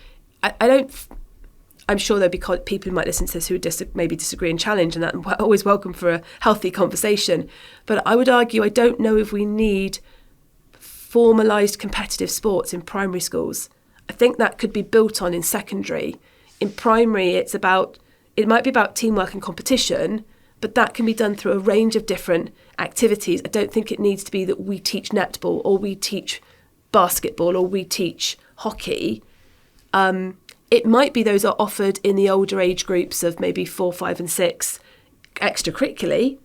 I'm sure there'll be people who might listen to this who would maybe disagree and challenge, and I'm always welcome for a healthy conversation. But I would argue I don't know if we need formalised competitive sports in primary schools. I think that could be built on in secondary. In primary, it might be about teamwork and competition, but that can be done through a range of different activities. I don't think it needs to be that we teach netball or we teach basketball or we teach hockey. It might be those are offered in the older age groups of maybe 4, 5 and 6 extracurricularly,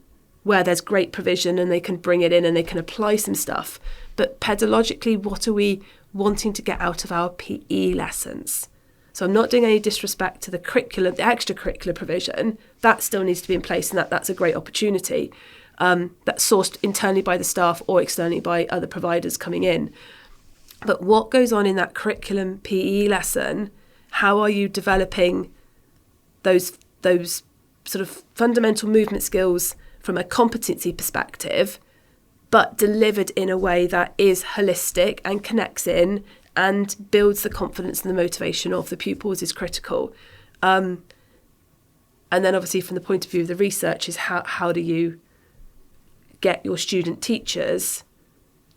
where there's great provision and they can bring it in and they can apply some stuff. But pedagogically, what are we wanting to get out of our PE lessons? So I'm not doing any disrespect to the curriculum, the extracurricular provision. That still needs to be in place, and that's a great opportunity. That's sourced internally by the staff or externally by other providers coming in. But what goes on in that curriculum PE lesson? How are you developing those sort of fundamental movement skills from a competency perspective, but delivered in a way that is holistic and connects in and builds the confidence and the motivation of the pupils is critical. And then obviously from the point of view of the research is how do you get your student teachers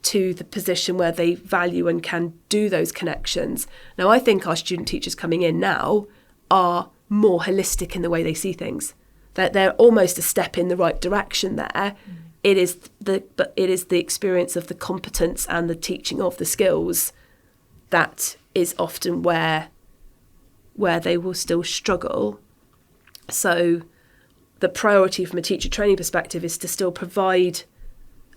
to the position where they value and can do those connections. Now, I think our student teachers coming in now are more holistic in the way they see things. They're almost a step in the right direction there. It is the experience of the competence and the teaching of the skills that is often where they will still struggle. So the priority from a teacher training perspective is to still provide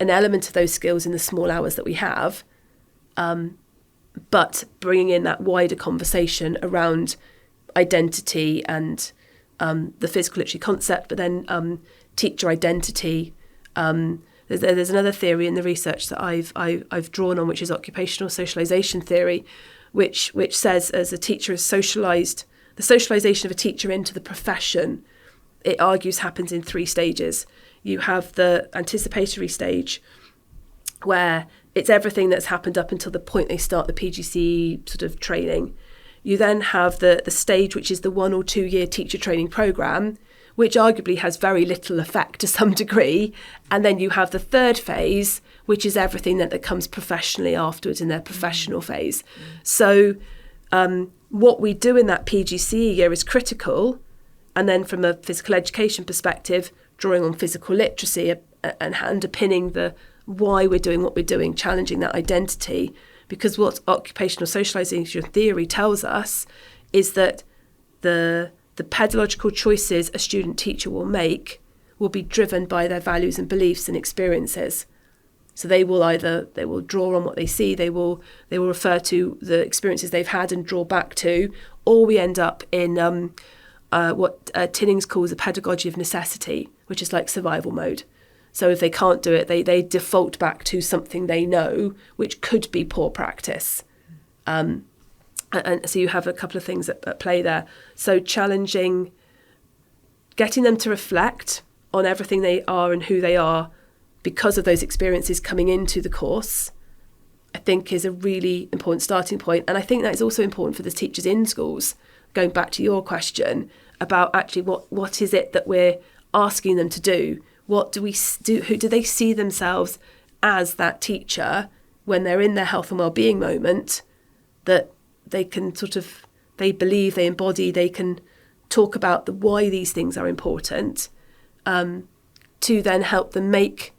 an element of those skills in the small hours that we have, but bringing in that wider conversation around identity and the physical literacy concept, but then teacher identity. There's another theory in the research that I've drawn on, which is occupational socialization theory, which says as a teacher is socialized, the socialization of a teacher into the profession, it argues happens in 3 stages. You have the anticipatory stage, where it's everything that's happened up until the point they start the PGCE sort of training. You then have the stage, which is the 1 or 2 year teacher training programme, which arguably has very little effect to some degree. And then you have the third phase, which is everything that comes professionally afterwards in their professional phase. So what we do in that PGCE year is critical. And then from a physical education perspective, drawing on physical literacy and underpinning the why we're doing what we're doing, challenging that identity. Because what occupational socialisation theory tells us is that the pedagogical choices a student teacher will make will be driven by their values and beliefs and experiences. So they will draw on what they see, they will refer to the experiences they've had and draw back to, or we end up in what Tinnings calls a pedagogy of necessity, which is like survival mode. So if they can't do it, they default back to something they know, which could be poor practice. And so you have a couple of things at play there. So challenging, getting them to reflect on everything they are and who they are because of those experiences coming into the course, I think is a really important starting point. And I think that is also important for the teachers in schools, going back to your question about actually what is it that we're asking them to do? What do we do? Who do they see themselves as that teacher when they're in their health and well-being moment, that they can they believe, they embody, they can talk about why these things are important, to then help them make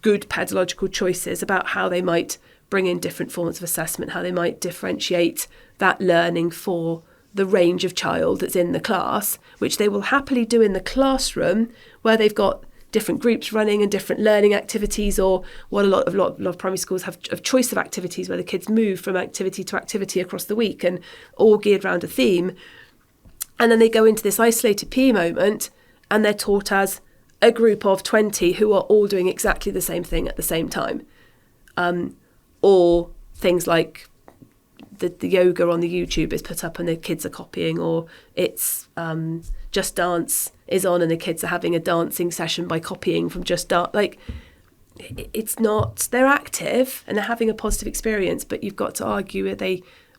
good pedagogical choices about how they might bring in different forms of assessment, how they might differentiate that learning for the range of child that's in the class, which they will happily do in the classroom where they've got different groups running and different learning activities, or what a lot of primary schools have a choice of activities where the kids move from activity to activity across the week and all geared around a theme. And then they go into this isolated PE moment and they're taught as a group of 20 who are all doing exactly the same thing at the same time. Or things like the yoga on the YouTube is put up and the kids are copying, or it's Just Dance is on and the kids are having a dancing session by copying from Just Dance. Like, it's not, they're active and they're having a positive experience, but you've got to argue,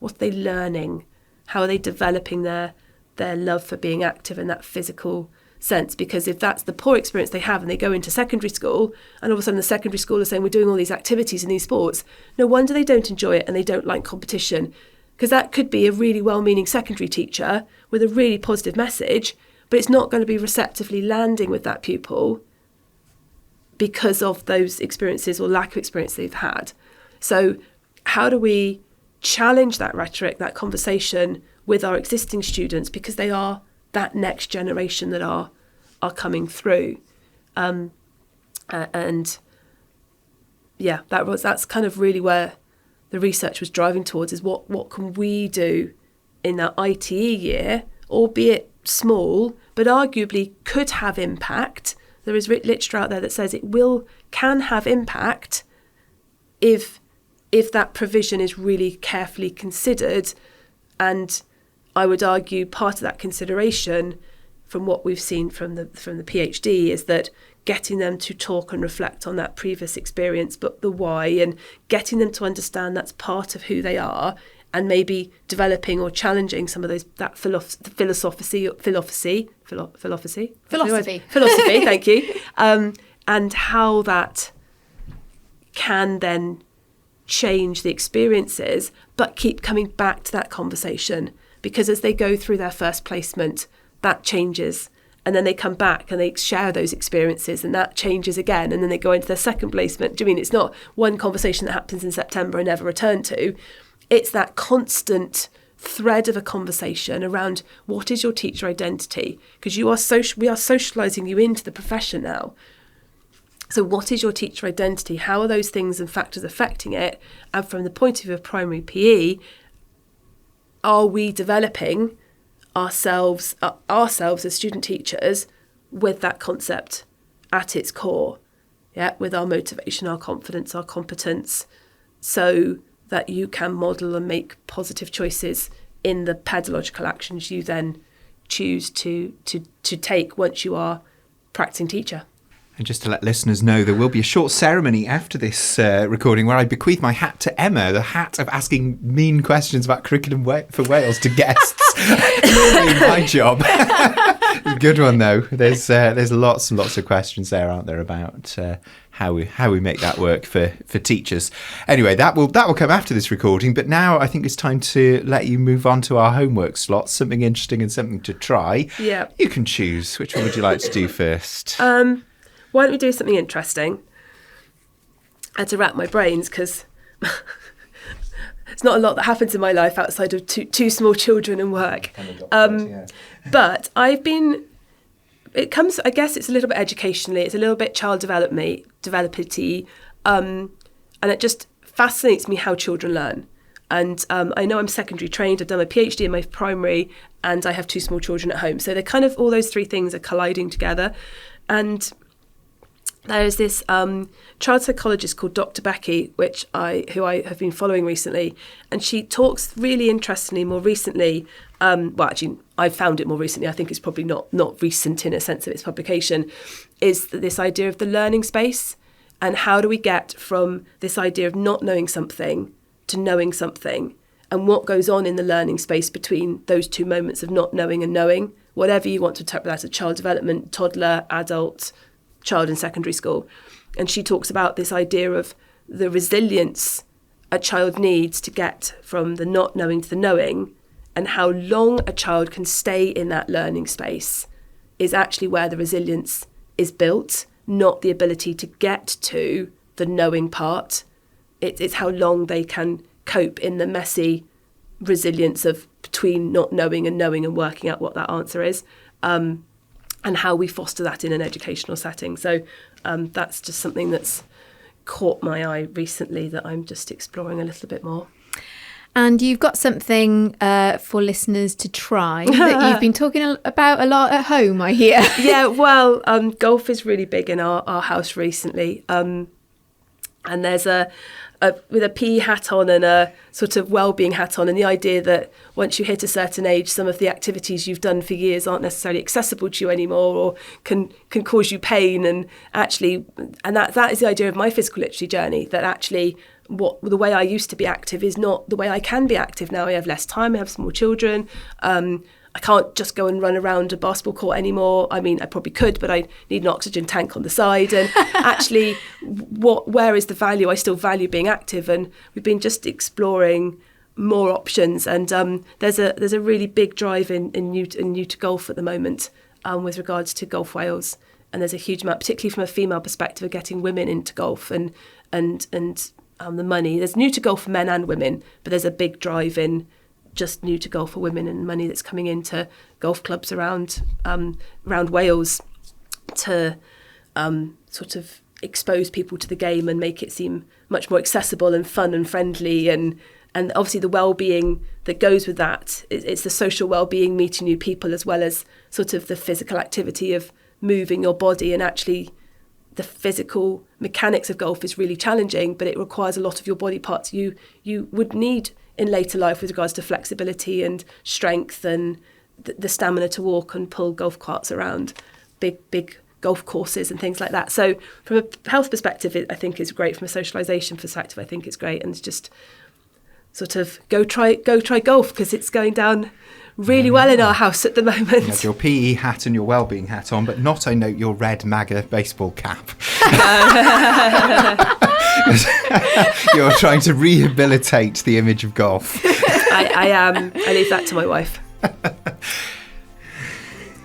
what are they learning? How are they developing their love for being active in that physical sense? Because if that's the poor experience they have and they go into secondary school and all of a sudden the secondary school is saying we're doing all these activities and these sports, no wonder they don't enjoy it and they don't like competition, because that could be a really well-meaning secondary teacher with a really positive message, but it's not going to be receptively landing with that pupil because of those experiences or lack of experience they've had. So how do we challenge that rhetoric, that conversation with our existing students, because they are that next generation that are coming through, and yeah, that's kind of really where the research was driving towards, is what can we do in that ITE year, albeit small, but arguably could have impact. There is literature out there that says it can have impact if that provision is really carefully considered. And I would argue part of that consideration, from what we've seen from the PhD, is that getting them to talk and reflect on that previous experience, but the why, and getting them to understand that's part of who they are, and maybe developing or challenging some of that philosophy. Thank you, and how that can then change the experiences, but keep coming back to that conversation. Because as they go through their first placement, that changes. And then they come back and they share those experiences and that changes again. And then they go into their second placement. Do you mean it's not one conversation that happens in September and never returned to? It's that constant thread of a conversation around what is your teacher identity? Because we are socialising you into the profession now. So what is your teacher identity? How are those things and factors affecting it? And from the point of view of primary PE, are we developing ourselves as student teachers with that concept at its core? Yeah, with our motivation, our confidence, our competence, so that you can model and make positive choices in the pedagogical actions you then choose to take once you are practicing teacher. And just to let listeners know, there will be a short ceremony after this recording where I bequeath my hat to Emma, the hat of asking mean questions about curriculum for Wales to guests. Normally my job. It's a good one, though. There's lots and lots of questions there, aren't there, about how we make that work for teachers. Anyway, that will come after this recording, but now I think it's time to let you move on to our homework slots, something interesting and something to try. Yeah. You can choose. Which one would you like to do first? Why don't we do something interesting? I had to wrap my brains because it's not a lot that happens in my life outside of two small children and work. But I guess it's a little bit educationally, it's a little bit child development-y, and it just fascinates me how children learn. And I know I'm secondary trained, I've done my PhD in my primary, and I have 2 small children at home. So they're kind of, all those 3 things are colliding together. And there is this child psychologist called Dr Becky, who I have been following recently, and she talks really interestingly more recently. Actually, I found it more recently. I think it's probably not recent in a sense of its publication. Is this idea of the learning space, and how do we get from this idea of not knowing something to knowing something, and what goes on in the learning space between those 2 moments of not knowing and knowing, whatever you want to interpret that as, child development, toddler, adult, child in secondary school. And she talks about this idea of the resilience a child needs to get from the not knowing to the knowing, and how long a child can stay in that learning space is actually where the resilience is built, not the ability to get to the knowing part. It's how long they can cope in the messy resilience of between not knowing and working out what that answer is. And how we foster that in an educational setting. So that's just something that's caught my eye recently that I'm just exploring a little bit more. And you've got something for listeners to try that you've been talking about a lot at home, I hear. Yeah, well, golf is really big in our house recently. And there's with a PE hat on and a sort of well-being hat on, and the idea that once you hit a certain age, some of the activities you've done for years aren't necessarily accessible to you anymore, or can cause you pain. And actually, and that is the idea of my physical literacy journey, that actually the way I used to be active is not the way I can be active now. I have less time, I have small children. I can't just go and run around a basketball court anymore. I mean, I probably could, but I need an oxygen tank on the side. And actually, where is the value? I still value being active, and we've been just exploring more options. And there's a really big drive in new to golf at the moment with regards to Golf Wales. And there's a huge amount, particularly from a female perspective, of getting women into golf and the money. There's new to golf for men and women, but there's a big drive in just new to golf for women, and money that's coming into golf clubs around Wales to sort of expose people to the game and make it seem much more accessible and fun and friendly, and obviously the well-being that goes with that. It's the social well-being, meeting new people, as well as sort of the physical activity of moving your body. And actually the physical mechanics of golf is really challenging, but it requires a lot of your body parts you would need in later life with regards to flexibility and strength and the stamina to walk and pull golf carts around big golf courses and things like that. So from a health perspective, I think it's great. From a socialisation perspective, I think it's great. And it's just sort of go try golf, because it's going down really well in our house at the moment. You have your PE hat and your wellbeing hat on, but not, I note, your red MAGA baseball cap. You're trying to rehabilitate the image of golf. I am. I leave that to my wife.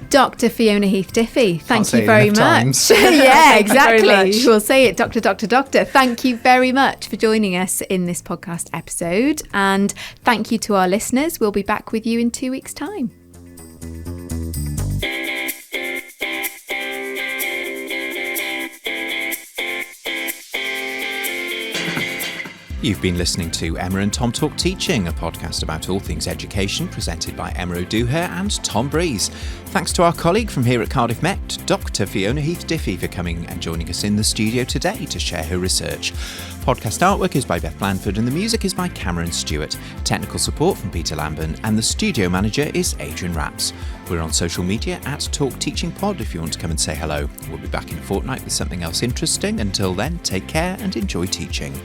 Dr Fiona Heath-Diffey, thank you very much. Thank Yeah, you exactly. very much. We'll say it, Doctor. Thank you very much for joining us in this podcast episode. And thank you to our listeners. We'll be back with you in 2 weeks' time. You've been listening to Emma and Tom Talk Teaching, a podcast about all things education, presented by Emma O'Dooher and Tom Breeze. Thanks to our colleague from here at Cardiff Met, Dr Fiona Heath-Diffey, for coming and joining us in the studio today to share her research. Podcast artwork is by Beth Blandford and the music is by Cameron Stewart. Technical support from Peter Lambert and the studio manager is Adrian Rapps. We're on social media at Talk Teaching Pod if you want to come and say hello. We'll be back in a fortnight with something else interesting. Until then, take care and enjoy teaching.